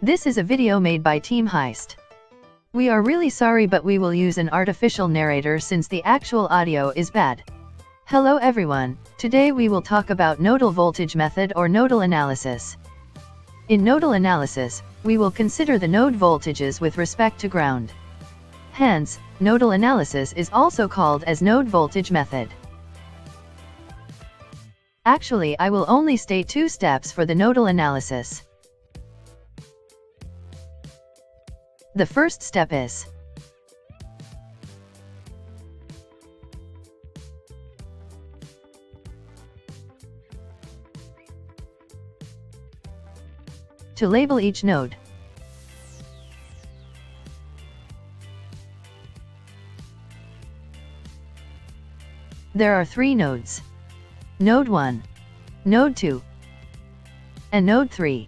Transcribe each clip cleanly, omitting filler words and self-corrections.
This is a video made by Team Heist. We are really sorry, but we will use an artificial narrator since the actual audio is bad. Hello everyone, today we will talk about nodal voltage method or nodal analysis. In nodal analysis, we will consider the node voltages with respect to ground. Hence, nodal analysis is also called as node voltage method. Actually, I will only state two steps for the nodal analysis. The first step is to label each node. There are three nodes: Node 1, Node 2, and Node 3.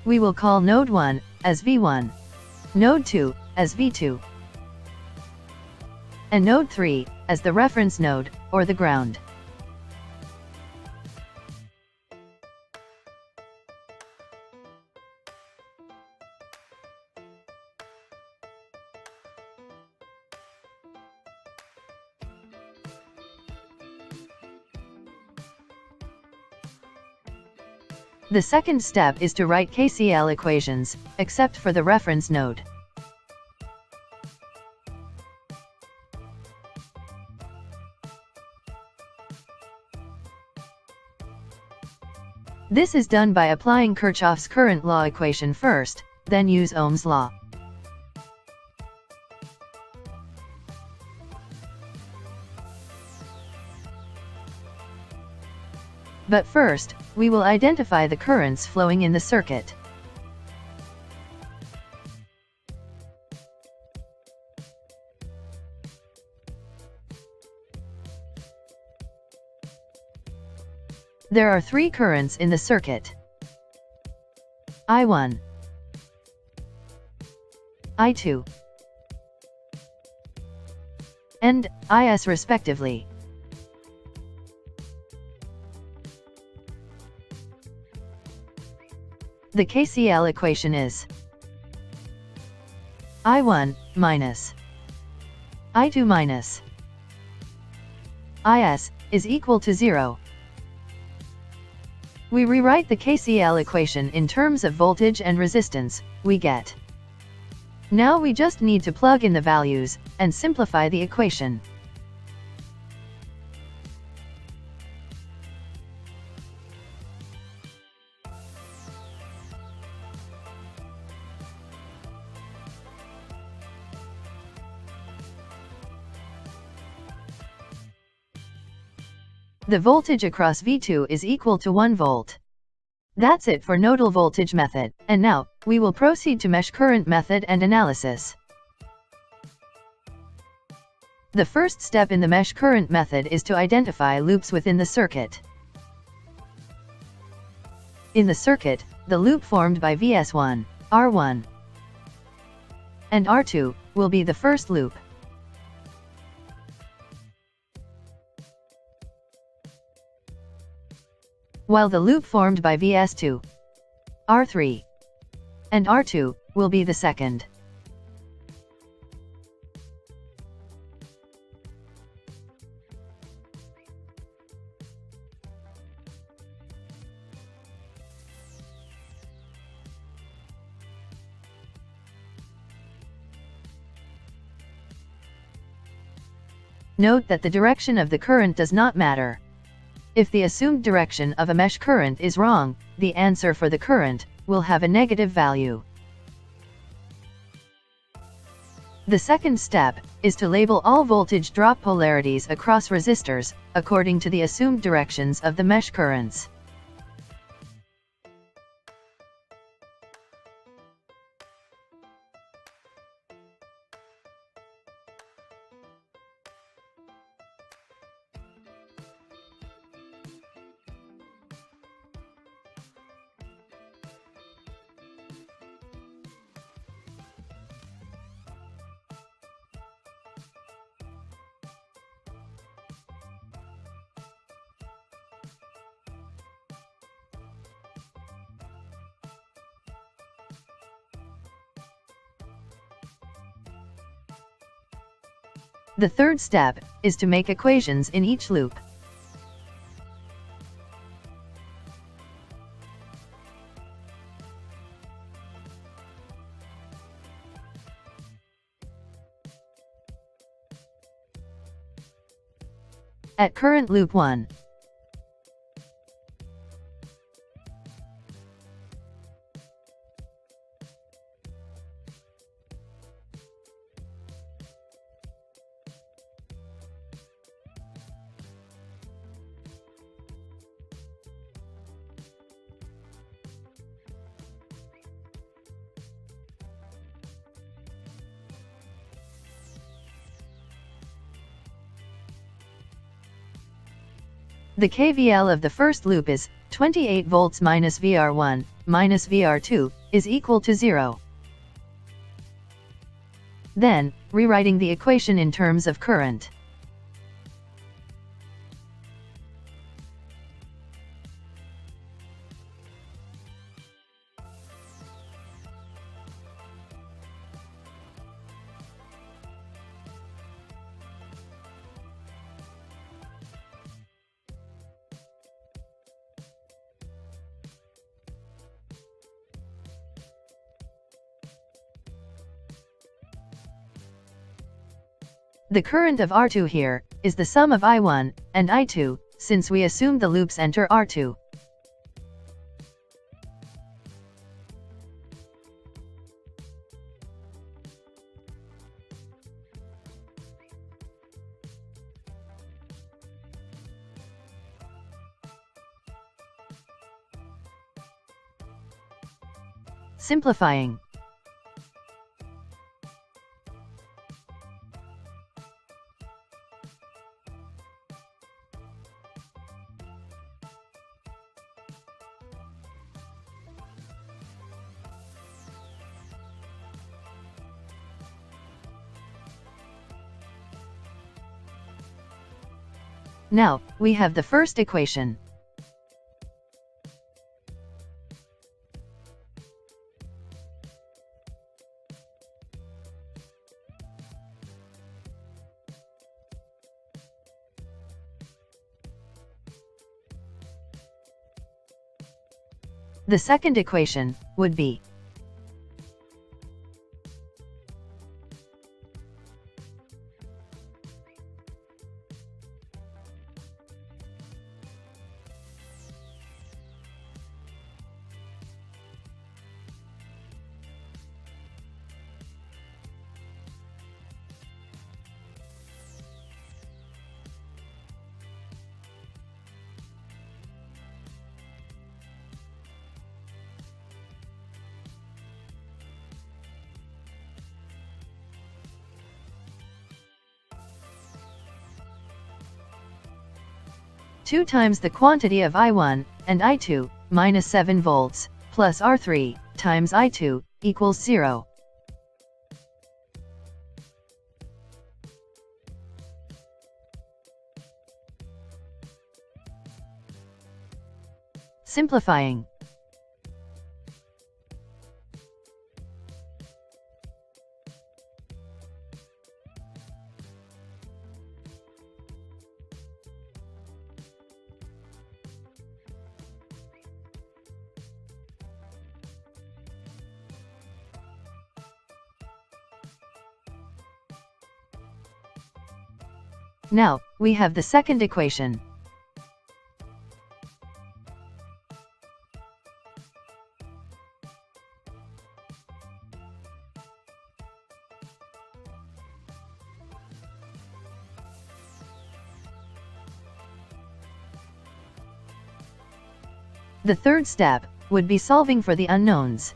We will call Node 1 as V1, Node 2 as V2, and Node 3 as the reference node, or the ground. The second step is to write KCL equations, except for the reference node. This is done by applying Kirchhoff's current law equation first, then use Ohm's law. But first, we will identify the currents flowing in the circuit. There are three currents in the circuit: I1, I2, and IS respectively. The KCL equation is I1 minus I2 minus IS is equal to 0. We rewrite the KCL equation in terms of voltage and resistance, we get. Now we just need to plug in the values, and simplify the equation. The voltage across V2 is equal to 1 volt. That's it for nodal voltage method, and now, we will proceed to mesh current method and analysis. The first step in the mesh current method is to identify loops within the circuit. In the circuit, the loop formed by Vs1, R1, and R2 will be the first loop. While the loop formed by Vs2, R3, and R2 will be the second. Note that the direction of the current does not matter. If the assumed direction of a mesh current is wrong, the answer for the current will have a negative value. The second step is to label all voltage drop polarities across resistors, according to the assumed directions of the mesh currents. The third step is to make equations in each loop. At current loop 1, the KVL of the first loop is 28 volts minus VR1 minus VR2 is equal to 0. Then, rewriting the equation in terms of current. The current of R2 here is the sum of I1 and I2, since we assumed the loops enter R2. Simplifying. Now, we have the first equation. The second equation would be two times the quantity of I1 and I2 minus 7 volts plus R3 times I2 equals 0. Simplifying. Now, we have the second equation. The third step would be solving for the unknowns.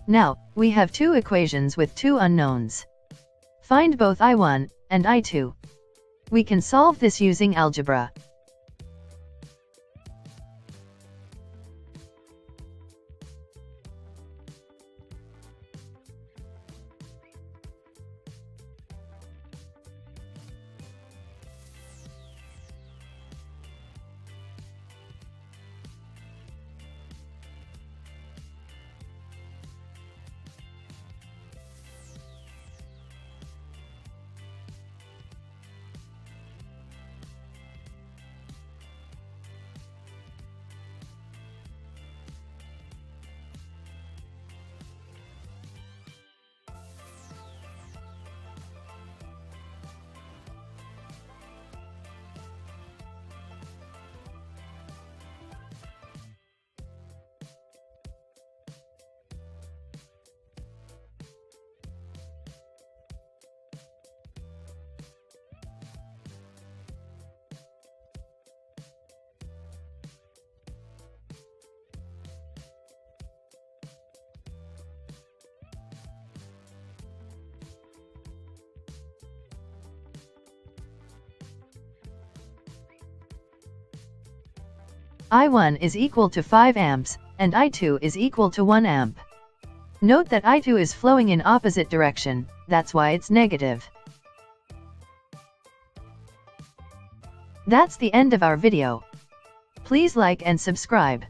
Now, we have two equations with two unknowns. Find both I1 and I2. We can solve this using algebra. I1 is equal to 5 amps, and I2 is equal to 1 amp. Note that I2 is flowing in opposite direction, that's why it's negative. That's the end of our video. Please like and subscribe.